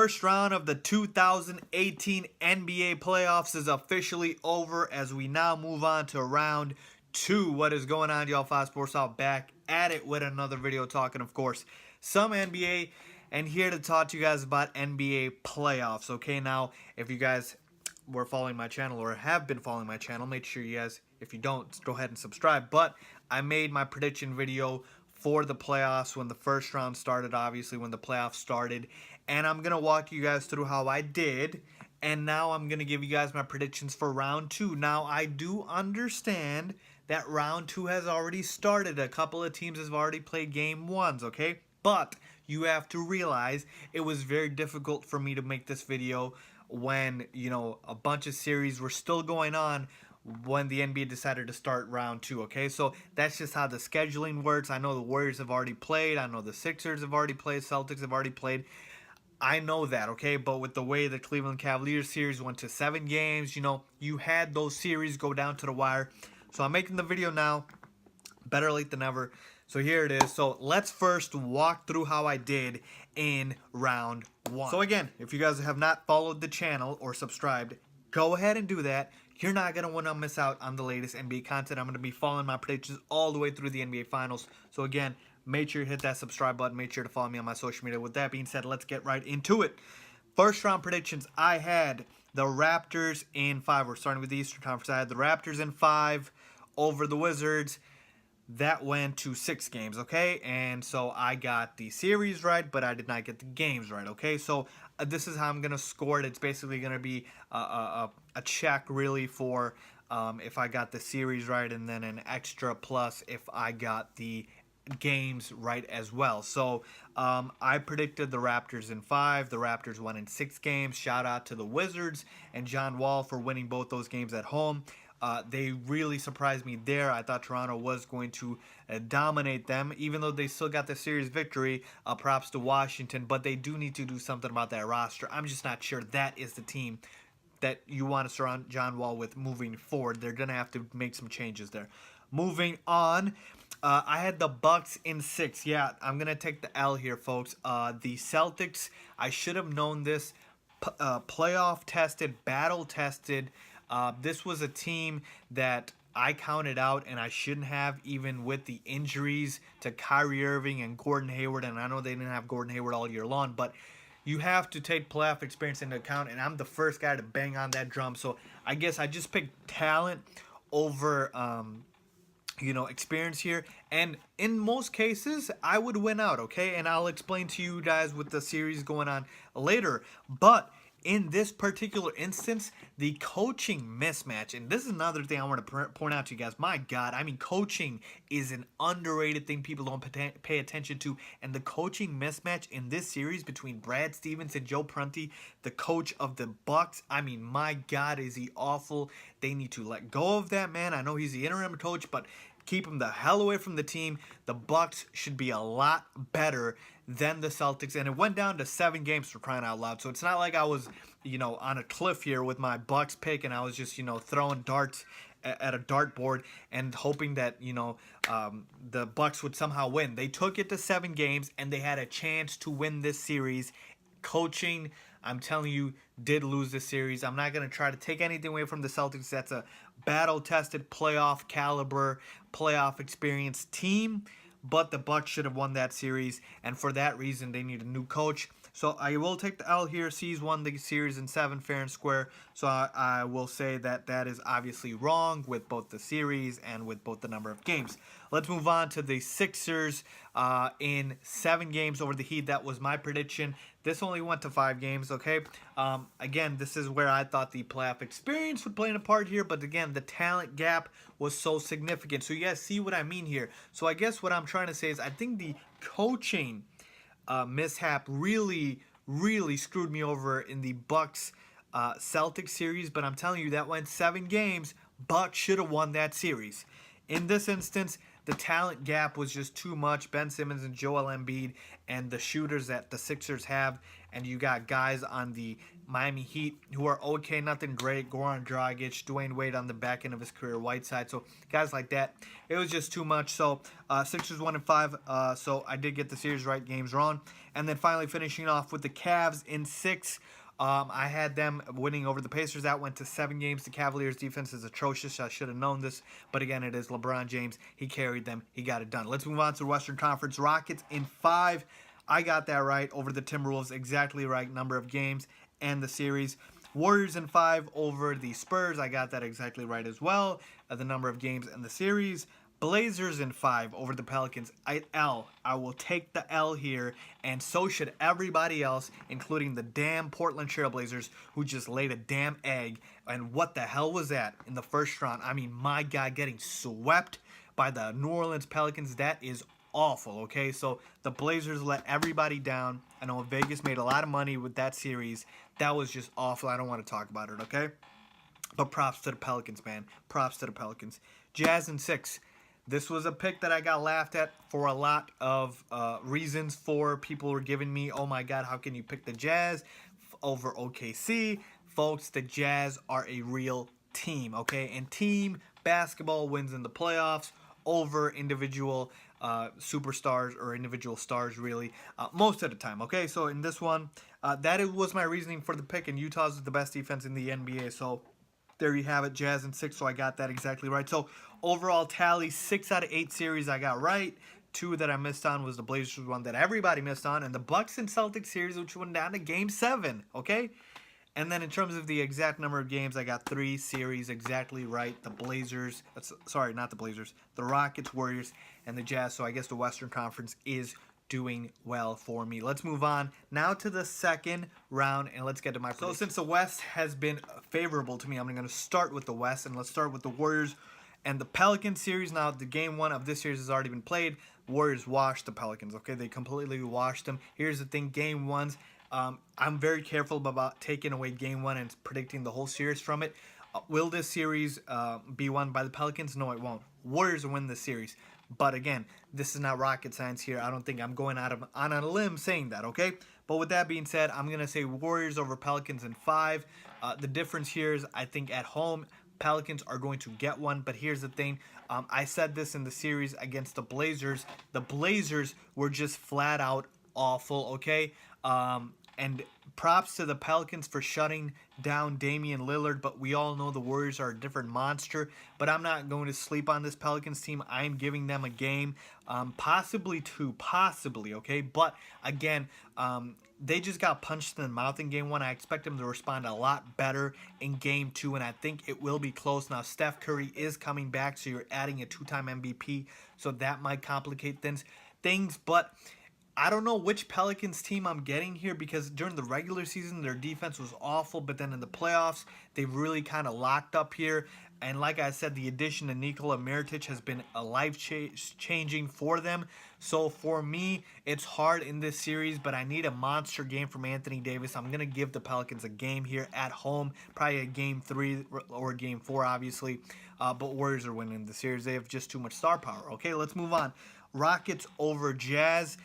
first round of the 2018 NBA playoffs is officially over as we now move on to round 2. What is going on, y'all? 5 Sports Out back at it with another video talking, of course, some NBA, and here to talk to you guys about NBA playoffs. Okay, now, if you guys were following my channel or have been following my channel, make sure you guys, if you don't, go ahead and subscribe. But I made my prediction video for the playoffs when the first round started, obviously when the playoffs started, and I'm gonna walk you guys through how I did, and now I'm gonna give you guys my predictions for round 2. Now, I do understand that round 2 has already started. A couple of teams have already played game 1s, okay? But you have to realize it was very difficult for me to make this video when, you know, a bunch of series were still going on when the NBA decided to start round 2, okay? So that's just how the scheduling works. I know the Warriors have already played. I know the Sixers have already played. Celtics have already played. I know that, okay? But with the way the Cleveland Cavaliers series went to 7 games, you know, you had those series go down to the wire. So I'm making the video now. Better late than never. So here it is. So let's first walk through how I did in round 1. So again, if you guys have not followed the channel or subscribed, go ahead and do that. You're not going to want to miss out on the latest NBA content. I'm going to be following my predictions all the way through the NBA Finals. So again, make sure you hit that subscribe button. Make sure to follow me on my social media. With that being said, let's get right into it. First round predictions, I had the Raptors in 5. We're starting with the Eastern Conference. I had the Raptors in 5 over the Wizards. That went to 6 games, okay? And so I got the series right, but I did not get the games right, okay? So this is how I'm going to score it. It's basically going to be a check, really, for if I got the series right, and then an extra plus if I got the games right as well. So I predicted the Raptors in 5. The Raptors won in 6 games. Shout out to the Wizards and John Wall for winning both those games at home. They really surprised me there. I thought Toronto was going to dominate them, even though they still got the series victory. Props to Washington, but they do need to do something about that roster. I'm just not sure that is the team that you want to surround John Wall with moving forward. They're going to have to make some changes there. Moving on, I had the Bucks in 6. Yeah, I'm going to take the L here, folks. The Celtics, I should have known this. Playoff tested, battle tested. This was a team that I counted out, and I shouldn't have, even with the injuries to Kyrie Irving and Gordon Hayward. And I know they didn't have Gordon Hayward all year long, but you have to take playoff experience into account, and I'm the first guy to bang on that drum. So I guess I just picked talent over you know, experience here, and in most cases I would win out, okay? And I'll explain to you guys with the series going on later. But in this particular instance, the coaching mismatch, and this is another thing I want to point out to you guys. My God, I mean, coaching is an underrated thing people don't pay attention to, and the coaching mismatch in this series between Brad Stevens and Joe Prunty, the coach of the Bucks, I mean, my God, is he awful. They need to let go of that man. I know he's the interim coach, but keep him the hell away from the team. The Bucks should be a lot better than the Celtics, and it went down to 7 games, for crying out loud. So it's not like I was, you know, on a cliff here with my Bucks pick, and I was just, you know, throwing darts at a dartboard and hoping that, you know, the Bucks would somehow win. They took it to 7 games, and they had a chance to win this series. Coaching, I'm telling you, did lose this series. I'm not going to try to take anything away from the Celtics. That's a battle-tested, playoff caliber, playoff experience team, but the Bucks should have won that series, and for that reason, they need a new coach. So I will take the L here. C's won the series in 7, fair and square. So I will say that that is obviously wrong with both the series and with both the number of games. Let's move on to the Sixers in 7 games over the Heat. That was my prediction. This only went to 5 games, okay? Again, this is where I thought the playoff experience would play a part here, but again, the talent gap was so significant. So you guys see what I mean here. So I guess what I'm trying to say is I think the coaching mishap really screwed me over in the Bucks Celtics series, but I'm telling you, that went 7 games. Bucks should have won that series. In this instance, the talent gap was just too much. Ben Simmons and Joel Embiid and the shooters that the Sixers have, and you got guys on the Miami Heat who are okay, nothing great. Goran Dragic, Dwayne Wade on the back end of his career, Whiteside. So guys like that, it was just too much. So Sixers 1-5. So I did get the series right, games wrong. And then finally finishing off with the Cavs in 6. I had them winning over the Pacers. That went to 7 games. The Cavaliers' defense is atrocious. I should have known this. But again, it is LeBron James. He carried them. He got it done. Let's move on to the Western Conference. Rockets in 5. I got that right over the Timberwolves. Exactly right number of games and the series. Warriors in 5 over the Spurs. I got that exactly right as well. The number of games and the series. Blazers in 5 over the Pelicans. I will take the L here, and so should everybody else, including the damn Portland Trail Blazers, who just laid a damn egg. And what the hell was that in the first round? I mean, my God, getting swept by the New Orleans Pelicans. That is awful, okay? So the Blazers let everybody down. I know Vegas made a lot of money with that series. That was just awful. I don't want to talk about it, okay? But props to the Pelicans, man. Props to the Pelicans. Jazz in 6. This was a pick that I got laughed at for a lot of reasons. For people were giving me, oh my God, how can you pick the Jazz over OKC? Folks, the Jazz are a real team, okay? And team basketball wins in the playoffs over individual superstars or individual stars, really, most of the time, okay? So in this one, that was my reasoning for the pick, and Utah's is the best defense in the NBA, so there you have it, Jazz in 6, so I got that exactly right. So overall tally, 6 out of 8 series I got right. 2 that I missed on was the Blazers one that everybody missed on, and the Bucks and Celtics series, which went down to Game 7, okay? And then in terms of the exact number of games, I got 3 series exactly right. The Blazers, sorry, not the Blazers, the Rockets, Warriors, and the Jazz. So I guess the Western Conference is doing well for me. Let's move on now to the second round, and let's get to my prediction. So since the West has been favorable to me, I'm going to start with the West, and let's start with the Warriors and the Pelicans series. Now, the game 1 of this series has already been played. Warriors washed the Pelicans, okay? They completely washed them. Here's the thing, game 1's, I'm very careful about taking away game 1 and predicting the whole series from it. Will this series be won by the Pelicans? No, it won't. Warriors will win this series. But again, this is not rocket science here. I don't think I'm going on a limb saying that, okay? But with that being said, I'm going to say Warriors over Pelicans in 5. The difference here is I think at home, Pelicans are going to get one. But here's the thing. I said this in the series against the Blazers. The Blazers were just flat out awful, okay? And props to the Pelicans for shutting down Damian Lillard, but we all know the Warriors are a different monster. But I'm not going to sleep on this Pelicans team. I am giving them a game, possibly 2, possibly, okay? But again, they just got punched in the mouth in game 1. I expect them to respond a lot better in game 2, and I think it will be close. Now, Steph Curry is coming back, so you're adding a 2-time MVP, so that might complicate things, but I don't know which Pelicans team I'm getting here, because during the regular season, their defense was awful, but then in the playoffs, they really kind of locked up here. And like I said, the addition of Nikola Mirotic has been a life-changing for them. So for me, it's hard in this series, but I need a monster game from Anthony Davis. I'm going to give the Pelicans a game here at home, probably a game 3 or game 4, obviously. But Warriors are winning the series. They have just too much star power. Okay, let's move on. Rockets over Jazz.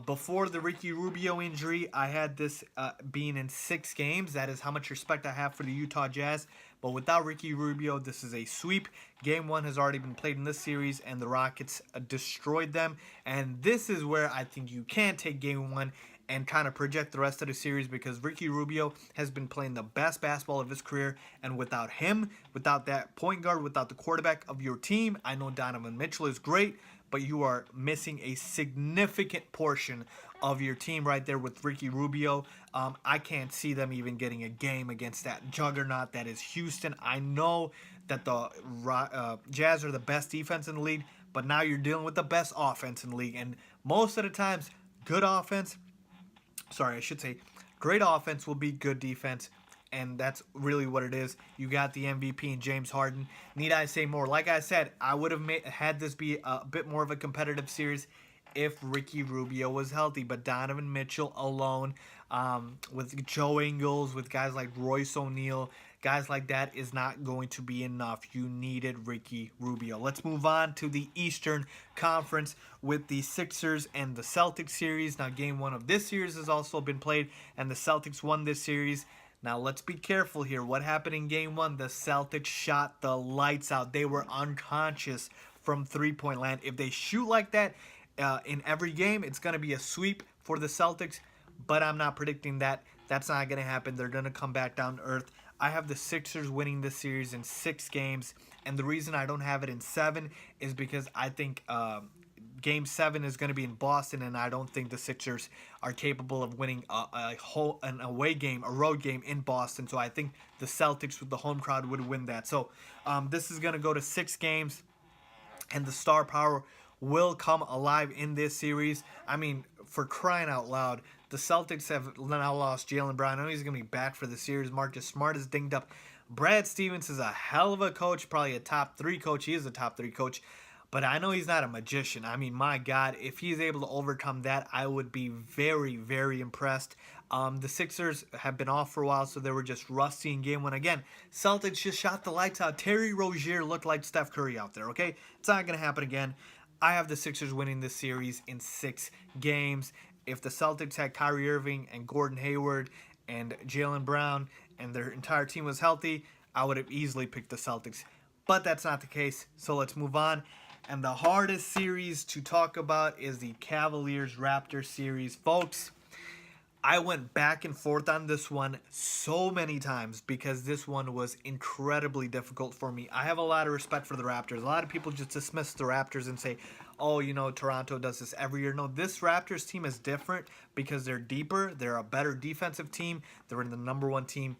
Before the Ricky Rubio injury, I had this being in 6 games. That is how much respect I have for the Utah Jazz. But without Ricky Rubio, this is a sweep. Game 1 has already been played in this series, and the Rockets destroyed them. And this is where I think you can take Game 1 and kind of project the rest of the series, because Ricky Rubio has been playing the best basketball of his career. And without him, without that point guard, without the quarterback of your team, I know Donovan Mitchell is great, but you are missing a significant portion of your team right there with Ricky Rubio. I can't see them even getting a game against that juggernaut that is Houston. I know that the Jazz are the best defense in the league, but now you're dealing with the best offense in the league. And most of the times, great offense will be good defense. And that's really what it is. You got the MVP in James Harden. Need I say more? Like I said, I would have had this be a bit more of a competitive series if Ricky Rubio was healthy. But Donovan Mitchell alone, with Joe Ingles, with guys like Royce O'Neal, Guys like that is not going to be enough. You needed Ricky Rubio. Let's move on to the Eastern Conference with the Sixers and the Celtics series. Now, game one of this series has also been played, and the Celtics won this series. Now, let's be careful here. What happened in game one? The Celtics shot the lights out. They were unconscious from three-point land. If they shoot like that in every game, it's going to be a sweep for the Celtics, but I'm not predicting that. That's not going to happen. They're going to come back down to earth. I have the Sixers winning this series in 6 games, and the reason I don't have it in 7 is because I think Game 7 is going to be in Boston, and I don't think the Sixers are capable of winning an away game, a road game in Boston. So I think the Celtics with the home crowd would win that. So this is going to go to 6 games, and the star power will come alive in this series. I mean, for crying out loud, the Celtics have now lost Jaylen Brown. I know he's going to be back for the series. Marcus Smart is dinged up. Brad Stevens is a hell of a coach, probably a top 3 coach. He is a top 3 coach, but I know he's not a magician. I mean, my God, if he's able to overcome that, I would be very, very impressed. The Sixers have been off for a while, so they were just rusty in game 1. Again, Celtics just shot the lights out. Terry Rozier looked like Steph Curry out there, okay? It's not going to happen again. I have the Sixers winning this series in 6 games. If the Celtics had Kyrie Irving and Gordon Hayward and Jaylen Brown and their entire team was healthy, I would have easily picked the Celtics. But that's not the case, so let's move on. And the hardest series to talk about is the Cavaliers-Raptors series. Folks, I went back and forth on this one so many times because this one was incredibly difficult for me. I have a lot of respect for the Raptors. A lot of people just dismiss the Raptors and say, oh, you know, Toronto does this every year. No, this Raptors team is different because they're deeper. They're a better defensive team. They're in the #1 team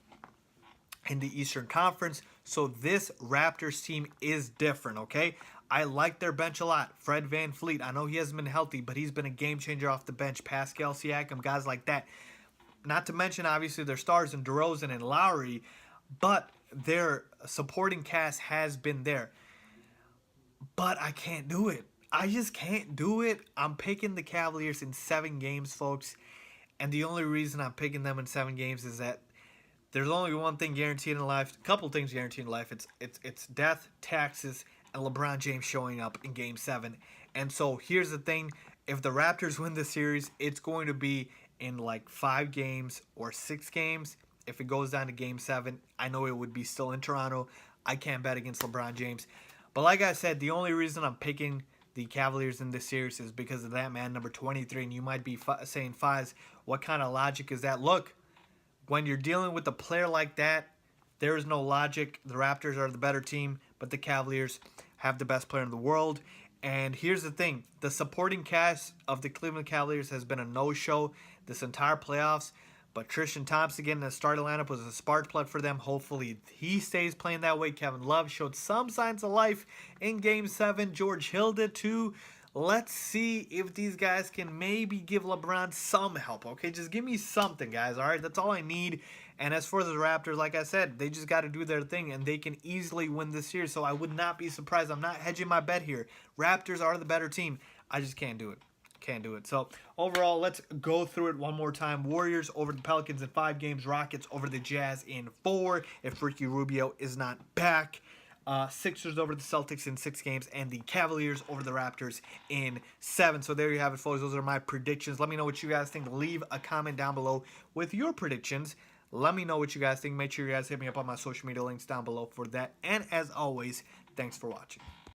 in the Eastern Conference. So this Raptors team is different, okay? I like their bench a lot. Fred VanVleet, I know he hasn't been healthy, but he's been a game changer off the bench. Pascal Siakam, guys like that. Not to mention, obviously, their stars in DeRozan and Lowry, but their supporting cast has been there. But I can't do it. I just can't do it. I'm picking the Cavaliers in 7 games, folks. And the only reason I'm picking them in 7 games is that there's only one thing guaranteed in life. A couple things guaranteed in life. It's death, taxes, and LeBron James showing up in Game 7. And so here's the thing. If the Raptors win the series, it's going to be in like 5 games or 6 games. If it goes down to Game 7, I know it would be still in Toronto. I can't bet against LeBron James. But like I said, the only reason I'm picking the Cavaliers in this series is because of that man, number 23. And you might be saying, Fiz, what kind of logic is that? Look, when you're dealing with a player like that, there is no logic. The Raptors are the better team, but the Cavaliers have the best player in the world. And here's the thing. The supporting cast of the Cleveland Cavaliers has been a no-show this entire playoffs. But Tristan Thompson getting the starting lineup was a spark plug for them. Hopefully he stays playing that way. Kevin Love showed some signs of life in Game 7. George Hill did too. Let's see if these guys can maybe give LeBron some help, okay? Just give me something, guys, all right? That's all I need. And as for the Raptors, like I said, they just got to do their thing, and they can easily win this series. So I would not be surprised. I'm not hedging my bet here. Raptors are the better team. I just can't do it. Can't do it. So overall, let's go through it one more time. Warriors over the Pelicans in 5 games. Rockets over the Jazz in 4 if Ricky Rubio is not back. Sixers over the Celtics in 6 games. And the Cavaliers over the Raptors in 7. So there you have it, folks. Those are my predictions. Let me know what you guys think. Leave a comment down below with your predictions. Let me know what you guys think. Make sure you guys hit me up on my social media links down below for that. And as always, thanks for watching.